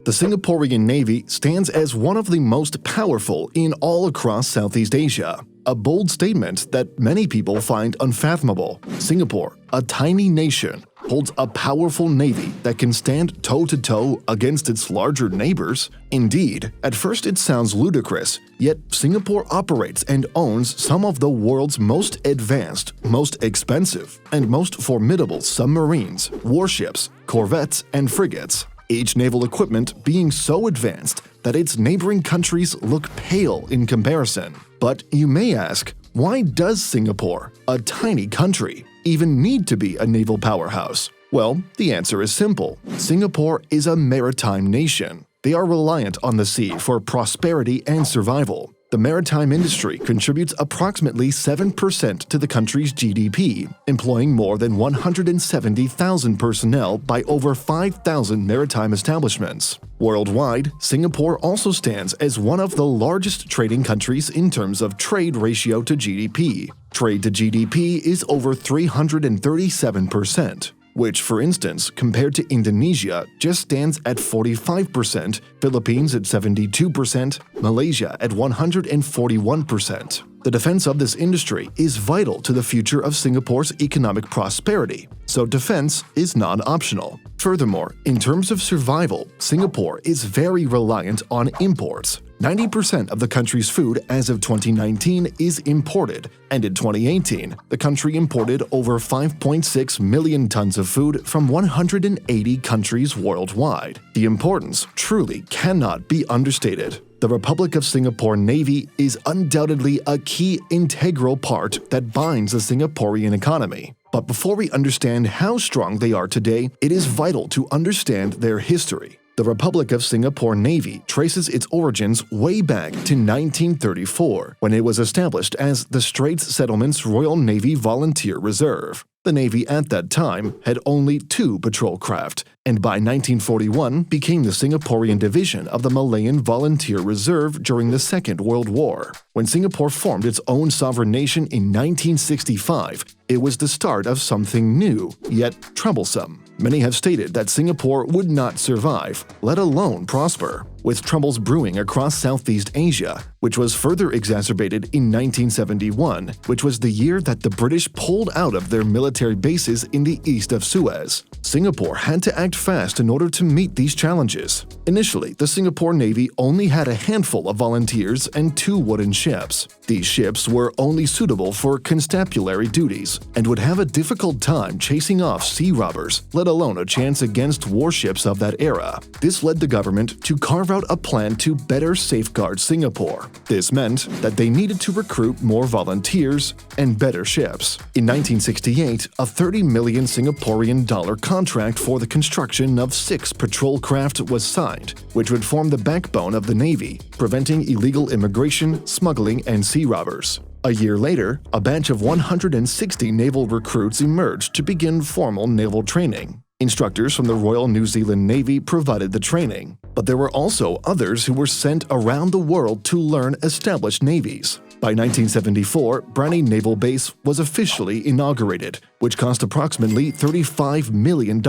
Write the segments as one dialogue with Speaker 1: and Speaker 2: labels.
Speaker 1: The Singaporean Navy stands as one of the most powerful in all across Southeast Asia. A bold statement that many people find unfathomable. Singapore, a tiny nation, holds a powerful navy that can stand toe-to-toe against its larger neighbors? Indeed, at first it sounds ludicrous, yet Singapore operates and owns some of the world's most advanced, most expensive, and most formidable submarines, warships, corvettes, and frigates. Each naval equipment being so advanced that its neighboring countries look pale in comparison. But you may ask, why does Singapore, a tiny country, even need to be a naval powerhouse? Well, the answer is simple. Singapore is a maritime nation. They are reliant on the sea for prosperity and survival. The maritime industry contributes approximately 7% to the country's GDP, employing more than 170,000 personnel by over 5,000 maritime establishments. Worldwide, Singapore also stands as one of the largest trading countries in terms of trade ratio to GDP. Trade to GDP is over 337%. Which, for instance, compared to Indonesia, just stands at 45%, Philippines at 72%, Malaysia at 141%. The defense of this industry is vital to the future of Singapore's economic prosperity, so defense is non-optional. Furthermore, in terms of survival, Singapore is very reliant on imports. 90% of the country's food as of 2019 is imported, and in 2018, the country imported over 5.6 million tons of food from 180 countries worldwide. The importance truly cannot be understated. The Republic of Singapore Navy is undoubtedly a key integral part that binds the Singaporean economy. But before we understand how strong they are today, it is vital to understand their history. The Republic of Singapore Navy traces its origins way back to 1934, when it was established as the Straits Settlements Royal Navy Volunteer Reserve. The Navy at that time had only 2 patrol craft, and by 1941 became the Singaporean division of the Malayan Volunteer Reserve during the Second World War. When Singapore formed its own sovereign nation in 1965, it was the start of something new, yet troublesome. Many have stated that Singapore would not survive, let alone prosper. With troubles brewing across Southeast Asia, which was further exacerbated in 1971, which was the year that the British pulled out of their military bases in the east of Suez. Singapore had to act fast in order to meet these challenges. Initially, the Singapore Navy only had a handful of volunteers and 2 wooden ships. These ships were only suitable for constabulary duties and would have a difficult time chasing off sea robbers, let alone a chance against warships of that era. This led the government to carve out a plan to better safeguard Singapore. This meant that they needed to recruit more volunteers and better ships. In 1968, a 30 million Singaporean dollar contract for the construction of 6 patrol craft was signed, which would form the backbone of the Navy, preventing illegal immigration, smuggling, and sea robbers. A year later, a batch of 160 naval recruits emerged to begin formal naval training. Instructors from the Royal New Zealand Navy provided the training, but there were also others who were sent around the world to learn established navies. By 1974, Brani Naval Base was officially inaugurated, which cost approximately $35 million.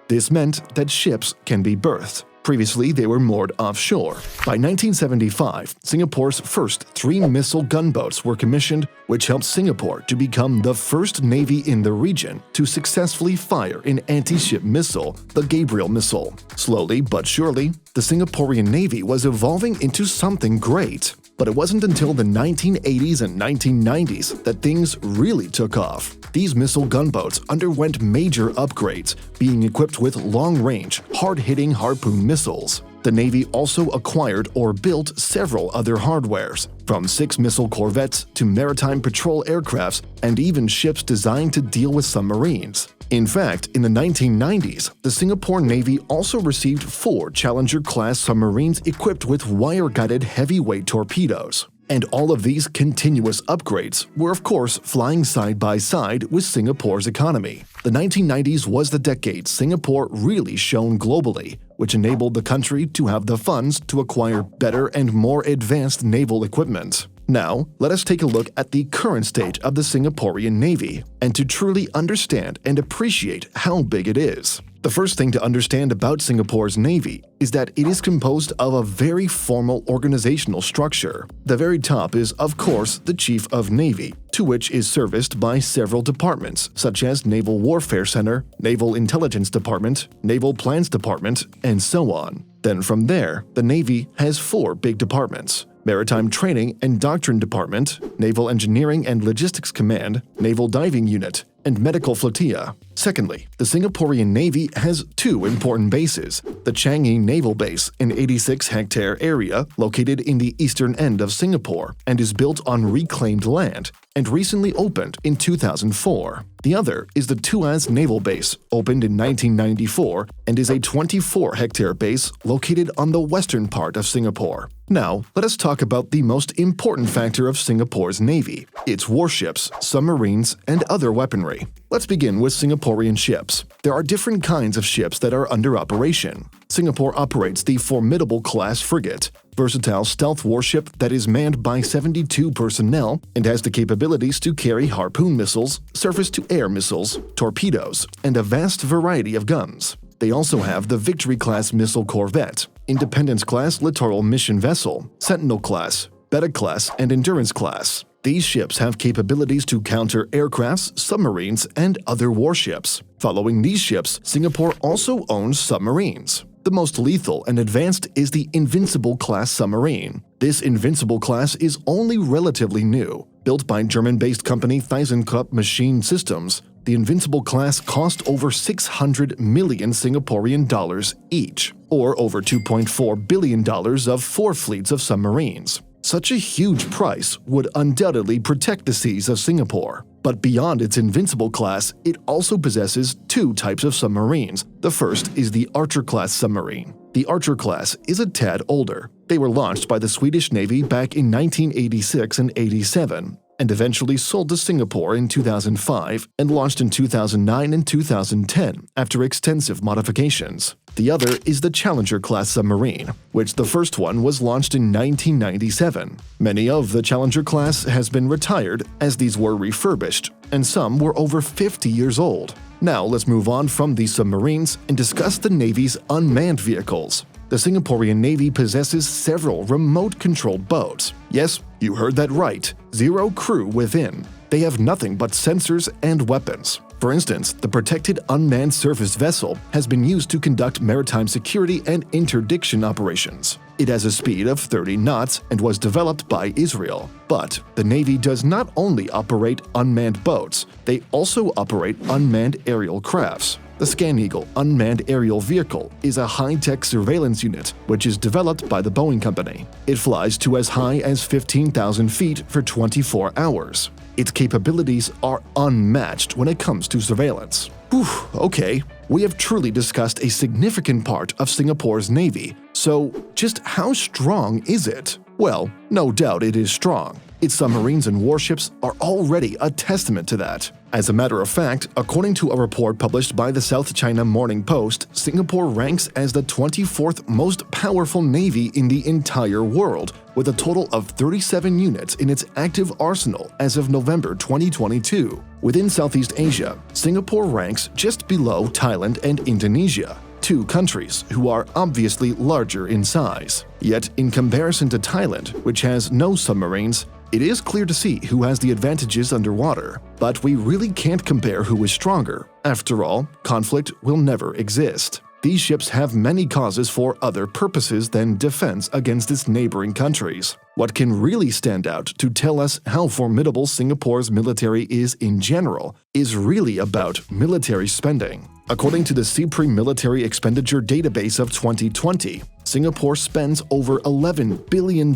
Speaker 1: This meant that ships can be berthed. Previously, they were moored offshore. By 1975, Singapore's first 3 missile gunboats were commissioned, which helped Singapore to become the first navy in the region to successfully fire an anti-ship missile, the Gabriel missile. Slowly but surely, the Singaporean Navy was evolving into something great. But it wasn't until the 1980s and 1990s that things really took off. These missile gunboats underwent major upgrades, being equipped with long-range, hard-hitting harpoon missiles. The Navy also acquired or built several other hardwares, from 6 missile corvettes to maritime patrol aircrafts and even ships designed to deal with submarines. In fact, in the 1990s, the Singapore Navy also received 4 Challenger-class submarines equipped with wire-guided heavyweight torpedoes. And all of these continuous upgrades were, of course, flying side by side with Singapore's economy. The 1990s was the decade Singapore really shone globally, which enabled the country to have the funds to acquire better and more advanced naval equipment. Now, let us take a look at the current state of the Singaporean Navy and to truly understand and appreciate how big it is. The first thing to understand about Singapore's Navy is that it is composed of a very formal organizational structure. The very top is, of course, the Chief of Navy, to which is serviced by several departments such as Naval Warfare Center, Naval Intelligence Department, Naval Plans Department, and so on. Then from there, the Navy has 4 big departments: Maritime Training and Doctrine Department, Naval Engineering and Logistics Command, Naval Diving Unit, and Medical Flotilla. Secondly, the Singaporean Navy has 2 important bases: the Changi Naval Base, an 86-hectare area located in the eastern end of Singapore and is built on reclaimed land and recently opened in 2004. The other is the Tuas Naval Base, opened in 1994 and is a 24-hectare base located on the western part of Singapore. Now, let us talk about the most important factor of Singapore's Navy: its warships, submarines, and other weaponry. Let's begin with Singaporean ships. There are different kinds of ships that are under operation. Singapore operates the Formidable class frigate, versatile stealth warship that is manned by 72 personnel and has the capabilities to carry harpoon missiles, surface-to-air missiles, torpedoes, and a vast variety of guns. They also have the Victory-class missile corvette, Independence-class littoral mission vessel, Sentinel-class, Beta-class, and Endurance-class. These ships have capabilities to counter aircrafts, submarines, and other warships. Following these ships, Singapore also owns submarines. The most lethal and advanced is the Invincible-class submarine. This Invincible-class is only relatively new. Built by German-based company ThyssenKrupp Machine Systems, the Invincible-class cost over 600 million Singaporean dollars each, or over $2.4 billion of 4 fleets of submarines. Such a huge price would undoubtedly protect the seas of Singapore. But beyond its Invincible class, it also possesses 2 types of submarines. The first is the Archer-class submarine. The Archer class is a tad older. They were launched by the Swedish Navy back in 1986 and 87, and eventually sold to Singapore in 2005 and launched in 2009 and 2010 after extensive modifications. The other is the Challenger-class submarine, which the first one was launched in 1997. Many of the Challenger class has been retired as these were refurbished, and some were over 50 years old. Now let's move on from these submarines and discuss the Navy's unmanned vehicles. The Singaporean Navy possesses several remote-controlled boats. Yes, you heard that right, 0 crew within. They have nothing but sensors and weapons. For instance, the protected unmanned surface vessel has been used to conduct maritime security and interdiction operations. It has a speed of 30 knots and was developed by Israel. But the Navy does not only operate unmanned boats, they also operate unmanned aerial crafts. The ScanEagle unmanned aerial vehicle is a high-tech surveillance unit which is developed by the Boeing company. It flies to as high as 15,000 feet for 24 hours. Its capabilities are unmatched when it comes to surveillance. Whew, okay, we have truly discussed a significant part of Singapore's Navy, so just how strong is it? Well, no doubt it is strong. Its submarines and warships are already a testament to that. As a matter of fact, according to a report published by the South China Morning Post, Singapore ranks as the 24th most powerful navy in the entire world, with a total of 37 units in its active arsenal as of November 2022. Within Southeast Asia, Singapore ranks just below Thailand and Indonesia, 2 countries who are obviously larger in size. Yet, in comparison to Thailand, which has no submarines, it is clear to see who has the advantages underwater. But we really can't compare who is stronger. After all, conflict will never exist. These ships have many causes for other purposes than defense against its neighboring countries. What can really stand out to tell us how formidable Singapore's military is in general is really about military spending. According to the CPRI Military Expenditure Database of 2020, Singapore spends over $11 billion,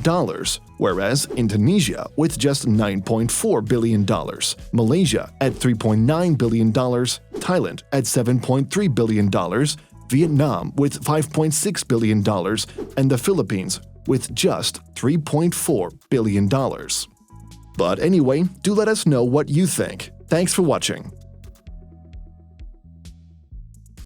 Speaker 1: whereas Indonesia with just $9.4 billion, Malaysia at $3.9 billion, Thailand at $7.3 billion, Vietnam with $5.6 billion, and the Philippines with just $3.4 billion. But anyway, do let us know what you think. Thanks for watching.